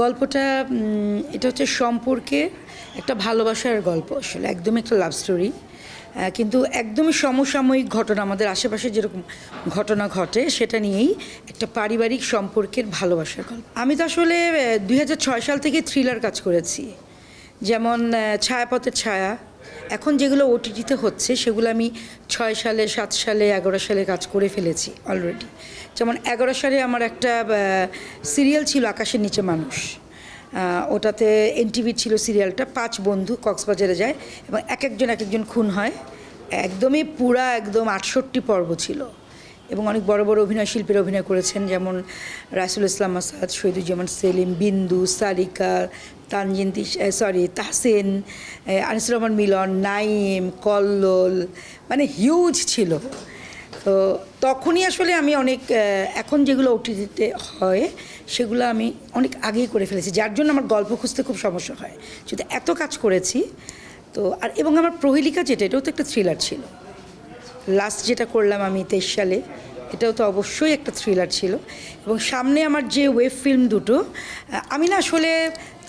গল্পটা এটা হচ্ছে সম্পর্কে একটা ভালোবাসার গল্প, আসলে একদমই একটা লাভ স্টোরি, কিন্তু একদমই সমসাময়িক ঘটনা, আমাদের আশেপাশে যেরকম ঘটনা ঘটে সেটা নিয়েই একটা পারিবারিক সম্পর্কের ভালোবাসার গল্প। আমি তো আসলে 2006 সাল থেকে থ্রিলার কাজ করেছি, যেমন ছায়াপথের ছায়া। এখন যেগুলো ওটিটিতে হচ্ছে সেগুলো আমি 6 সালে, 7 সালে, 11 সালে কাজ করে ফেলেছি অলরেডি। যেমন 11 সালে আমার একটা সিরিয়াল ছিল আকাশের নিচে মানুষ, ওটাতে এনটিভির ছিল সিরিয়ালটা। 5 বন্ধু কক্সবাজারে যায় এবং এক একজন খুন হয়, একদমই পুরা একদম 68 পর্ব ছিল এবং অনেক বড় বড় অভিনয় শিল্পীরা অভিনয় করেছেন, যেমন রাইসুল ইসলাম আসাদ, শহীদুজ্জামান সেলিম, বিন্দু, সারিকা, তাহসিন, আনিসুর রহমান মিলন, নাইম, কল্লোল, মানে হিউজ ছিল। তো তখনই আসলে আমি অনেক, এখন যেগুলো ওটিটিতে হয় সেগুলো আমি অনেক আগেই করে ফেলেছি, যার জন্য আমার গল্প খুঁজতে খুব সমস্যা হয়, যদি এত কাজ করেছি। তো আর এবং আমার প্রহেলিকা যেটা, এটাও তো একটা থ্রিলার ছিল। লাস্ট যেটা করলাম আমি 23 সালে, এটাও তো অবশ্যই একটা থ্রিলার ছিল। এবং সামনে আমার যে ওয়েব ফিল্ম দুটো, আমি না আসলে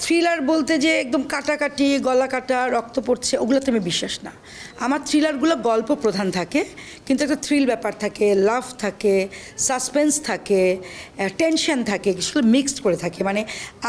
থ্রিলার বলতে যে একদম কাটাকাটি, গলা কাটা, রক্ত পড়ছে, ওগুলোতে আমি বিশ্বাস না। আমার থ্রিলারগুলো গল্প প্রধান থাকে, কিন্তু একটা থ্রিল ব্যাপার থাকে, লাভ থাকে, সাসপেন্স থাকে, টেনশন থাকে, সেগুলো মিক্সড করে থাকে। মানে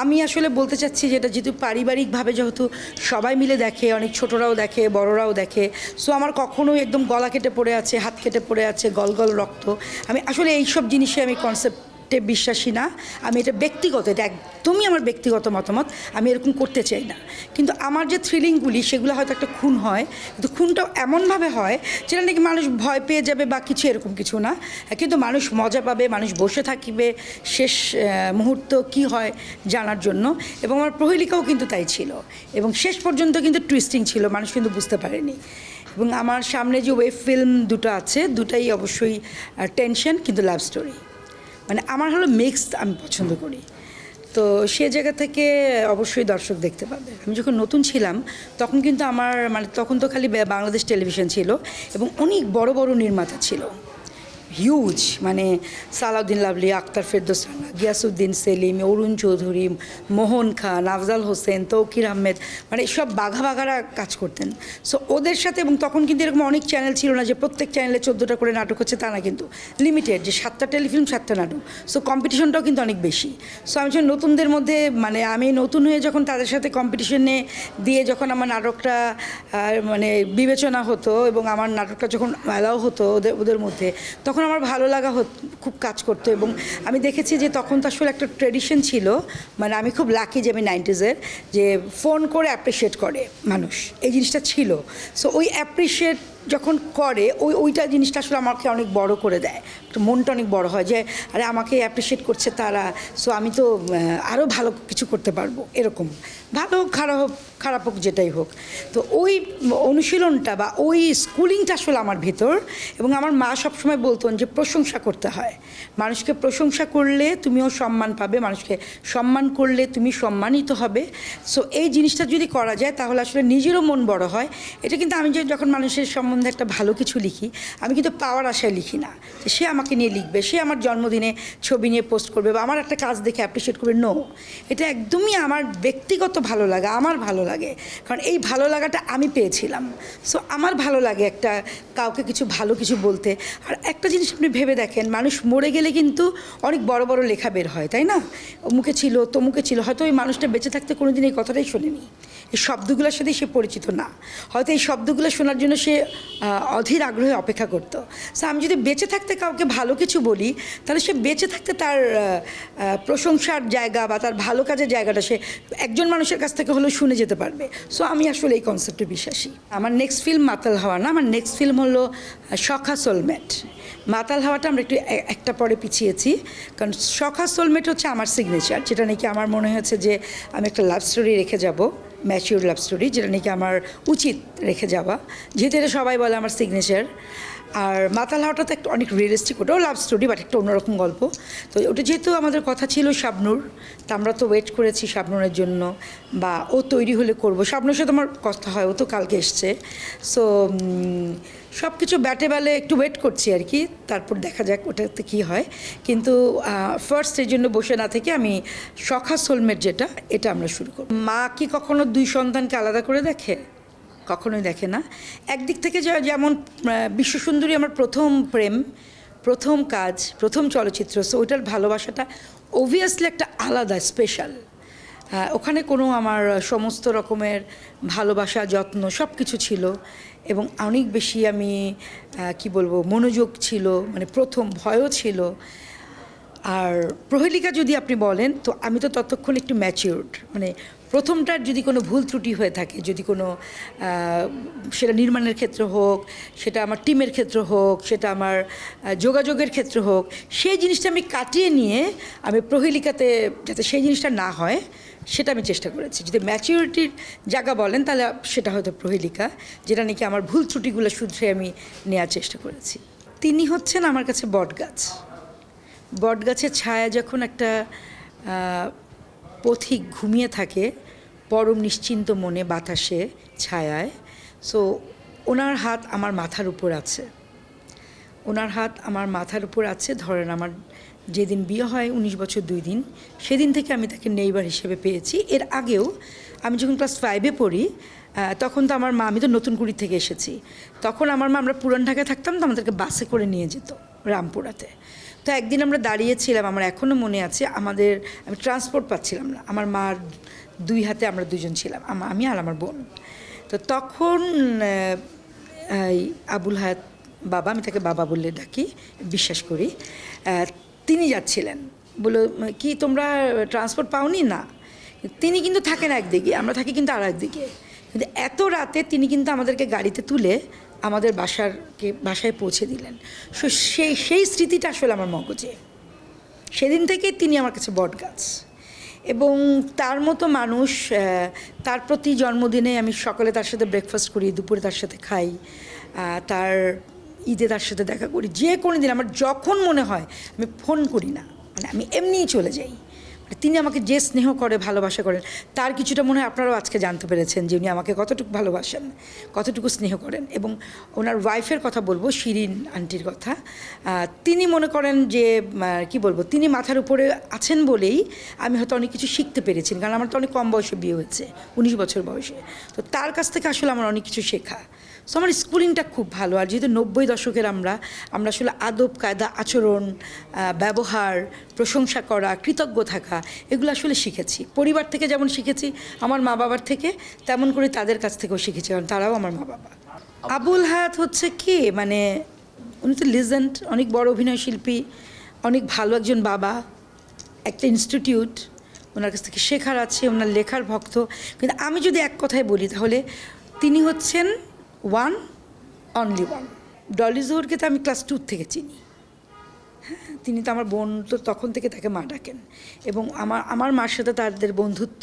আমি আসলে বলতে চাচ্ছি যেটা যেহেতু পারিবারিকভাবে যেহেতু সবাই মিলে দেখে, অনেক ছোটরাও দেখে, বড়রাও দেখে, সো আমার কখনোই একদম গলা কেটে পড়ে আছে, হাত কেটে পড়ে আছে, গল রক্ত, আমি আসলে এইসব জিনিসে আমি কনসেপ্টে বিশ্বাসী না। আমি এটা ব্যক্তিগত, এটা একদমই আমার ব্যক্তিগত মতামত, আমি এরকম করতে চাই না। কিন্তু আমার যে থ্রিলিংগুলি সেগুলো হয়তো একটা খুন হয়, কিন্তু খুনটাও এমনভাবে হয় যেটা নাকি মানুষ ভয় পেয়ে যাবে বা কিছু, এরকম কিছু না, কিন্তু মানুষ মজা পাবে, মানুষ বসে থাকবে শেষ মুহূর্ত কি হয় জানার জন্য। এবং আমার প্রহেলিকাও কিন্তু তাই ছিল, এবং শেষ পর্যন্ত কিন্তু টুইস্টিং ছিল, মানুষ কিন্তু বুঝতে পারেনি। এবং আমার সামনে যে ওয়েব ফিল্ম দুটো আছে, দুটাই অবশ্যই টেনশন কিন্তু লাভ স্টোরি। মানে আমার হলো মিক্সড, আমি পছন্দ করি। তো সে জায়গা থেকে অবশ্যই দর্শক দেখতে পাবে। আমি যখন নতুন ছিলাম তখন কিন্তু আমার, মানে তখন তো খালি বাংলাদেশ টেলিভিশন ছিল এবং অনেক বড় বড় নির্মাতা ছিল, হিউজ, মানে সালাউদ্দিন লাভলি, আক্তার ফেরদৌস রানা, গিয়াসউদ্দিন সেলিম, অরুণ চৌধুরী, মোহন খান, আফজাল হোসেন, তৌকির আহমেদ, মানে সব বাঘারা কাজ করতেন। সো ওদের সাথে, এবং তখন কিন্তু এরকম অনেক চ্যানেল ছিল না যে প্রত্যেক চ্যানেলে 14টা করে নাটক হচ্ছে, তা না, কিন্তু লিমিটেড, যে 7টা টেলিফিল্ম 7টা নাটক। সো কম্পিটিশনটাও কিন্তু অনেক বেশি। সো আমি যখন নতুনদের মধ্যে, মানে আমি নতুন হয়ে যখন তাদের সাথে কম্পিটিশনে দিয়ে যখন আমার নাটকটা মানে বিবেচনা হতো এবং আমার নাটকটা যখন অ্যালাও হতো ওদের মধ্যে, তখন আমার ভালো লাগা খুব কাজ করতো। এবং আমি দেখেছি যে তখন তো আসলে একটা ট্রেডিশন ছিল, মানে আমি খুব লাকি যে আমি 90s-এর, যে ফোন করে অ্যাপ্রিসিয়েট করে মানুষ, এই জিনিসটা ছিল। সো ওই অ্যাপ্রিসিয়েট যখন করে, ওইটা জিনিসটা আসলে আমাকে অনেক বড় করে দেয়, মনটা অনেক বড় হয় যে আরে আমাকে অ্যাপ্রিসিয়েট করছে তারা, সো আমি তো আরও ভালো কিছু করতে পারবো, এরকম ভালো হোক খারাপ হোক যেটাই হোক। তো ওই অনুশীলনটা বা ওই স্কুলিংটা আসলে আমার ভিতর। এবং আমার মা সবসময় বলতেন যে প্রশংসা করতে হয়, মানুষকে প্রশংসা করলে তুমিও সম্মান পাবে, মানুষকে সম্মান করলে তুমি সম্মানিত হবে। সো এই জিনিসটা যদি করা যায় তাহলে আসলে নিজেরও মন বড় হয়। এটা কিন্তু আমি যখন মানুষের সম্বন্ধে একটা ভালো কিছু লিখি, আমি কিন্তু পাওয়ার আশায় লিখি না যে সে আমাকে নিয়ে লিখবে, সে আমার জন্মদিনে ছবি নিয়ে পোস্ট করবে বা আমার একটা কাজ দেখে অ্যাপ্রিসিয়েট করবে। নো, এটা একদমই আমার ব্যক্তিগত ভালো লাগা, আমার ভালো লাগে, কারণ এই ভালো লাগাটা আমি পেয়েছিলাম। সো আমার ভালো লাগে একটা কাউকে কিছু ভালো কিছু বলতে। আর একটা জিনিস আপনি ভেবে দেখেন, মানুষ মরে গেলে কিন্তু অনেক বড় বড় লেখা বের হয়, তাই না? অমুকে ছিল, তমুকে ছিল, হয়তো ওই মানুষটা বেঁচে থাকতে কোনোদিন এই কথাটাই শোনেনি, এই শব্দগুলোর সাথেই সে পরিচিত না, হয়তো এই শব্দগুলো শোনার জন্য সে অধীর আগ্রহে অপেক্ষা করতো। সো আমি যদি বেঁচে থাকতে কাউকে ভালো কিছু বলি, তাহলে সে বেঁচে থাকতে তার প্রশংসার জায়গা বা তার ভালো কাজের জায়গাটা সে একজন মানুষের কাছ থেকে হলেও শুনে যেতে পারবে। সো আমি আসলে এই কনসেপ্টে বিশ্বাসী। আমার নেক্সট ফিল্ম মাতাল হাওয়া না, আমার নেক্সট ফিল্ম হলো সখা সোলমেট। মাতাল হাওয়াটা আমরা একটা পরে পিছিয়েছি, কারণ সখা সোলমেট হচ্ছে আমার সিগনেচার, যেটা নাকি আমার মনে হয়েছে যে আমি একটা লাভ স্টোরি রেখে যাব, ম্যাচিউর লাভ স্টোরি, যেটা নাকি আমার উচিত রেখে যাওয়া, যেহেতু এটা সবাই বলে আমার সিগনেচার। আর মাতাল হাওয়াটা তো একটা অনেক রিয়েলিস্টিক, ওটাও লাভ স্টোরি বাট একটা অন্যরকম গল্প। তো ওটা যেহেতু আমাদের কথা ছিল শাবনূর, তা আমরা তো ওয়েট করেছি শাবনূরের জন্য, বা ও তৈরি হলে করব। শাবনূরের সাথে আমার কথা হয়, ও তো কালকে এসছে। সো সব কিছু ব্যাটে বেলে একটু ওয়েট করছি আর কি, তারপর দেখা যাক ওটাতে কী হয়। কিন্তু ফার্স্ট এই জন্য বসে না থেকে আমি সখা সোলমেট যেটা, এটা আমরা শুরু করব। মা কি কখনো দুই সন্তানকে আলাদা করে দেখে? কখনোই দেখে না। একদিক থেকে যেমন বিশ্বসুন্দরী আমার প্রথম প্রেম, প্রথম কাজ, প্রথম চলচ্চিত্র, সো ওইটার ভালোবাসাটা অবভিয়াসলি একটা আলাদা স্পেশাল। ওখানে কোনো আমার সমস্ত রকমের ভালোবাসা, যত্ন সব কিছু ছিল, এবং অনেক বেশি আমি কি বলবো, মনোযোগ ছিল, মানে প্রথম ভয়ও ছিল। আর প্রহেলিকা যদি আপনি বলেন, তো আমি তো ততক্ষণ একটু ম্যাচিউরড, মানে প্রথমটার যদি কোনো ভুল ত্রুটি হয়ে থাকে, যদি কোনো সেটা নির্মাণের ক্ষেত্রে হোক, সেটা আমার টিমের ক্ষেত্রে হোক, সেটা আমার যোগাযোগের ক্ষেত্রে হোক, সেই জিনিসটা আমি কাটিয়ে নিয়ে আমি প্রহেলিকাতে যাতে সেই জিনিসটা না হয় সেটা আমি চেষ্টা করেছি। যদি ম্যাচিউরিটির জায়গা বলেন তাহলে সেটা হয়তো প্রহেলিকা, যেটা নাকি আমার ভুল ত্রুটিগুলো শুধরে আমি নেওয়ার চেষ্টা করেছি। তিনি হচ্ছেন আমার কাছে বটগাছ। বটগাছের ছায়া যখন একটা পথিক ঘুমিয়ে থাকে পরম নিশ্চিন্ত মনে বাতাসে ছায়ায়, সো ওনার হাত আমার মাথার উপর আছে, ওনার হাত আমার মাথার উপর আছে। ধরেন আমার যেদিন বিয়ে হয় 19 বছর 2 দিন, সেদিন থেকে আমি তাকে নেইবার হিসেবে পেয়েছি। এর আগেও আমি যখন ক্লাস 5-এ পড়ি, তখন তো আমার মা, আমি তো নতুন কুড়ি থেকে এসেছি, তখন আমার মা, আমরা পুরান ঢাকায় থাকতাম, তো আমাদেরকে বাসে করে নিয়ে যেত রামপুরাতে। তো একদিন আমরা দাঁড়িয়েছিলাম, আমার এখনও মনে আছে, আমি ট্রান্সপোর্ট পাচ্ছিলাম না, আমার মার 2 হাতে আমরা দুজন ছিলাম, আমি আর আমার বোন। তো তখন আবুল হায়াত বাবা, আমি তাকে বাবা বললে ডাকি, বিশ্বাস করি, তিনি যাচ্ছিলেন। বললো কি তোমরা ট্রান্সপোর্ট পাওনি? না। তিনি কিন্তু থাকেন একদিকে, আমরা থাকি কিন্তু আর একদিকে, কিন্তু এত রাতে তিনি কিন্তু আমাদেরকে গাড়িতে তুলে আমাদের বাসায় পৌঁছে দিলেন। সো সেই স্মৃতিটা আসলে আমার মগজে, সেদিন থেকে তিনি আমার কাছে বটগাছ। এবং তার মতো মানুষ, তার প্রতি জন্মদিনে আমি সকালে তার সাথে ব্রেকফাস্ট করি, দুপুরে তার সাথে খাই, তার ঈদে তার সাথে দেখা করি, যে কোনো দিন আমার যখন মনে হয় আমি ফোন করি না, মানে আমি এমনিই চলে যাই। তিনি আমাকে যে স্নেহ করে, ভালোবাসা করেন, তার কিছুটা মনে হয় আপনারাও আজকে জানতে পেরেছেন যে উনি আমাকে কতটুকু ভালোবাসেন, কতটুকু স্নেহ করেন। এবং ওনার ওয়াইফের কথা বলবো, শিরিন আন্টির কথা, তিনি মনে করেন যে কি বলবো, তিনি মাথার উপরে আছেন বলেই আমি হয়তো অনেক কিছু শিখতে পেরেছি, কারণ আমার তো অনেক কম বয়সে বিয়ে হয়েছে, 19 বছর বয়সে। তো তার কাছ থেকে আসলে আমার অনেক কিছু শেখা। সো আমার স্কুলিংটা খুব ভালো। আর যেহেতু 90 দশকের আমরা আসলে আদব কায়দা, আচরণ, ব্যবহার, প্রশংসা করা, কৃতজ্ঞ থাকা, এগুলো আসলে শিখেছি পরিবার থেকে, যেমন শিখেছি আমার মা বাবার থেকে, তেমন করে তাদের কাছ থেকেও শিখেছি, কারণ তারাও আমার মা বাবা। আবুল হায়াত হচ্ছে কি, মানে উনি তো লিজেন্ড, অনেক বড় অভিনয় শিল্পী, অনেক ভালো একজন বাবা, একটা ইনস্টিটিউট, ওনার কাছ থেকে শেখার আছে, ওনার লেখার ভক্ত। কিন্তু আমি যদি এক কথায় বলি তাহলে তিনি হচ্ছেন ওয়ান, অনলি ওয়ান। ডলি জোহরকে তো আমি ক্লাস 2 থেকে চিনি। হ্যাঁ, তিনি তো আমার বোন, তো তখন থেকে তাকে মা ডাকেন, এবং আমার মার সাথে তাদের বন্ধুত্ব,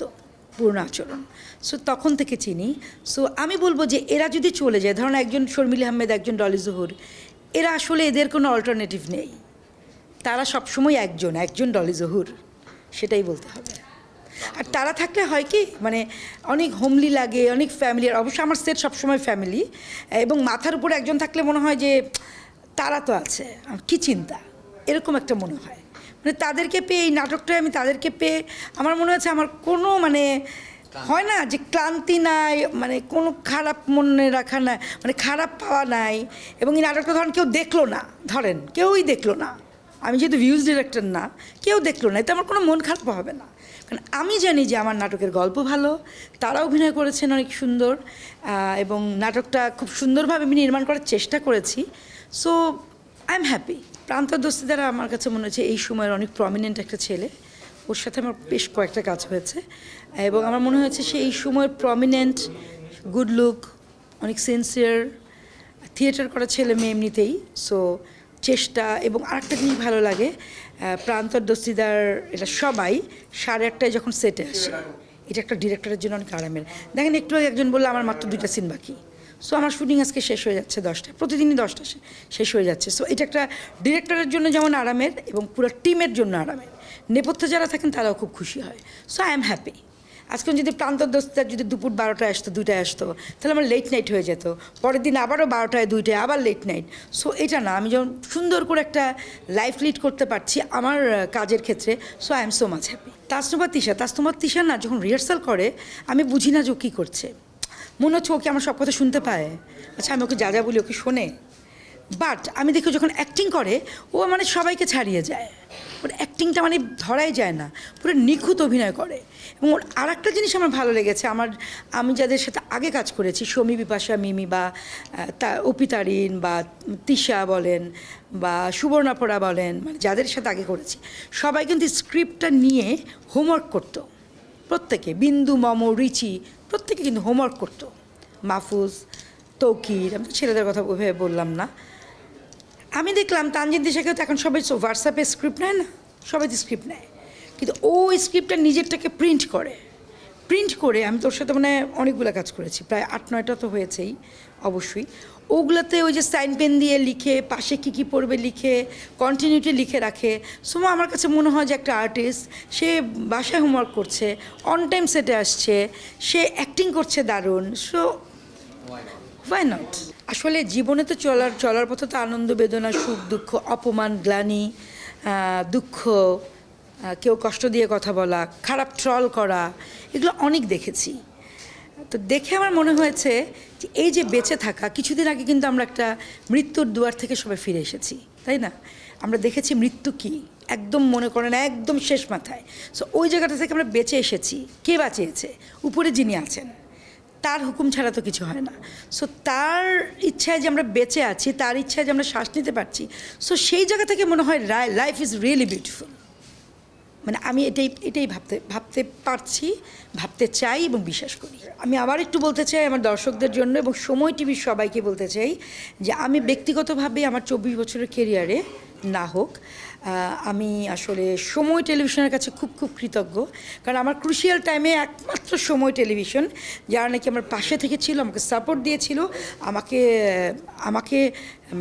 পুরনো আচরণ, সো তখন থেকে চিনি। সো আমি বলবো যে এরা যদি চলে যায়, ধরুন একজন শর্মিলী আহমেদ, একজন ডলি জোহর, এরা আসলে এদের কোনো অল্টারনেটিভ নেই, তারা সবসময় একজন ডলি জোহর, সেটাই বলতে হবে। আর তারা থাকলে হয় কি, মানে অনেক হোমলি লাগে, অনেক ফ্যামিলি। আর অবশ্যই আমার সেট সবসময় ফ্যামিলি, এবং মাথার উপরে একজন থাকলে মনে হয় যে তারা তো আছে, কী চিন্তা, এরকম একটা মনে হয়। মানে তাদেরকে পেয়ে, এই নাটকটায় আমি তাদেরকে পেয়ে আমার মনে হচ্ছে আমার কোনো মানে হয় না যে ক্লান্তি নাই, মানে কোনো খারাপ মনে রাখা নাই, মানে খারাপ পাওয়া নাই। এবং এই নাটকটা ধরেন কেউ দেখলো না, ধরেন কেউই দেখলো না, আমি যেহেতু ভিউজ ডিরেক্টর না, কেউ দেখলো না, এতে আমার কোনো মন খারাপ হবে না, কারণ আমি জানি যে আমার নাটকের গল্প ভালো, তারা অভিনয় করেছেন অনেক সুন্দর, এবং নাটকটা খুব সুন্দরভাবে আমি নির্মাণ করার চেষ্টা করেছি। So I am happy. প্রান্তর দস্তিদার আমার কাছে মনে হচ্ছে এই সময়ের অনেক প্রমিনেন্ট একটা ছেলে, ওর সাথে আমার বেশ কয়েকটা কাজ হয়েছে, এবং আমার মনে হয়েছে সে এই সময়ের প্রমিনেন্ট, গুড লুক, অনেক সিনসিয়ার, থিয়েটার করা ছেলে মেয়ে এমনিতেই। সো চেষ্টা, এবং আরেকটা জিনিস ভালো লাগে, প্রান্তর দস্তিদার এটা সবাই 8:30 যখন সেটে আসে, এটা একটা ডিরেক্টরের জন্য অনেক আরামের। দেখেন একটু একজন বললো আমার মাত্র 2টা সিন বাকি, সো আমার শুটিং আজকে শেষ হয়ে যাচ্ছে 10টায়, প্রতিদিনই 10টা শেষ হয়ে যাচ্ছে। সো এটা একটা ডিরেক্টরের জন্য যেমন আরামের এবং পুরো টিমের জন্য আরামের, নেপথ্যে যারা থাকেন তারাও খুব খুশি হয়। So I am happy. আজকে যদি প্রান্তদোস্তার যদি দুপুর 12টায় আসতো, 2টায় আসতো, তাহলে আমার লেট নাইট হয়ে যেত, পরের দিন আবারও 12টায় 2টায় আবার লেট নাইট। সো এটা না, আমি যখন সুন্দর করে একটা লাইফ লিড করতে পারছি আমার কাজের ক্ষেত্রে, so I am so much happy. Tasnuva Tisha না যখন রিহার্সাল করে আমি বুঝি না যে ও কী করছে, মনে হচ্ছে ওকে আমার সব কথা শুনতে পায়। আচ্ছা আমি ওকে যা যা বলি ওকে শোনে, বাট আমি দেখি যখন অ্যাক্টিং করে ও মানে সবাইকে ছাড়িয়ে যায়, ওর অ্যাক্টিংটা মানে ধরাই যায় না, পুরো নিখুঁত অভিনয় করে। এবং ওর আর একটা জিনিস আমার ভালো লেগেছে, আমি যাদের সাথে আগে কাজ করেছি, শমী, বিপাশা, মিমি বা অপিতারিন বা তিশা বলেন বা সুবর্ণাপরা বলেন, মানে যাদের সাথে আগে করেছি সবাই কিন্তু স্ক্রিপ্টটা নিয়ে হোমওয়ার্ক করতো প্রত্যেকে, বিন্দু, মম, রিচি প্রত্যেকে কিন্তু হোমওয়ার্ক করতো। মাহফুজ, তৌকির, আমি তো ছেলেদের কথা ওইভাবে বললাম না। আমি দেখলাম তানজিন তিশাকেও তো এখন সবাই হোয়াটসঅ্যাপে স্ক্রিপ্ট নেয় না, সবাই তো স্ক্রিপ্ট নেয়, কিন্তু ও স্ক্রিপ্টটা নিজেরটাকে প্রিন্ট করে আমি তোর সাথে মানে অনেকগুলো কাজ করেছি, প্রায় 8-9টা তো হয়েছেই অবশ্যই। ওগুলোতে ওই যে সাইন পেন দিয়ে লিখে, পাশে কী কী পড়বে লিখে, কন্টিনিউটি লিখে রাখে। সো আমার কাছে মনে হয় যে একটা আর্টিস্ট, সে বাসায় হোমওয়ার্ক করছে, অন টাইম সেটে আসছে, সে অ্যাক্টিং করছে দারুণ। So why not? আসলে জীবনে তো চলার পথে তো আনন্দ, বেদনা, সুখ, দুঃখ, অপমান, গ্লানি, দুঃখ, কেউ কষ্ট দিয়ে কথা বলা, খারাপ ট্রল করা, এগুলো অনেক দেখেছি। তো দেখে আমার মনে হয়েছে যে এই যে বেঁচে থাকা, কিছুদিন আগে কিন্তু আমরা একটা মৃত্যুর দুয়ার থেকে সবাই ফিরে এসেছি, তাই না? আমরা দেখেছি মৃত্যু কী, একদম মনে করেন একদম শেষ মাথায়। সো ওই জায়গাটা থেকে আমরা বেঁচে এসেছি। কে বাঁচিয়েছে? উপরে যিনি আছেন, তার হুকুম ছাড়া তো কিছু হয় না। সো তার ইচ্ছায় যে আমরা বেঁচে আছি, তার ইচ্ছায় যে আমরা শ্বাস নিতে পারছি, সো সেই জায়গা থেকে মনে হয় লাইফ ইজ রিয়েলি বিউটিফুল। মানে আমি এটাই ভাবতে পারছি, ভাবতে চাই এবং বিশ্বাস করি। আমি আবার একটু বলতে চাই আমার দর্শকদের জন্য এবং সময় টিভির সবাইকে বলতে চাই যে আমি ব্যক্তিগতভাবে আমার 24 বছরের কেরিয়ারে না হোক, আমি আসলে সময় টেলিভিশনের কাছে খুব কৃতজ্ঞ। কারণ আমার ক্রুশিয়াল টাইমে একমাত্র সময় টেলিভিশন, যারা নাকি আমার পাশে থেকে ছিল, আমাকে সাপোর্ট দিয়েছিল, আমাকে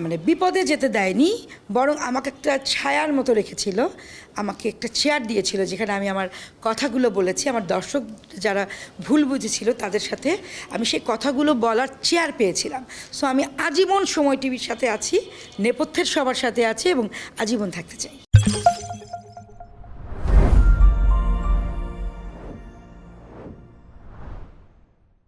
মানে বিপদে যেতে দেয়নি, বরং আমাকে একটা ছায়ার মতো রেখেছিল, আমাকে একটা চেয়ার দিয়েছিল যেখানে আমি আমার কথাগুলো বলেছি। আমার দর্শক যারা ভুল বুঝেছিল তাদের সাথে আমি সেই কথাগুলো বলার চেয়ার পেয়েছিলাম। সো আমি আজীবন সময় টিভির সাথে আছি, নেপথ্যের সবার সাথে আছি এবং আজীবন থাকতে চাই।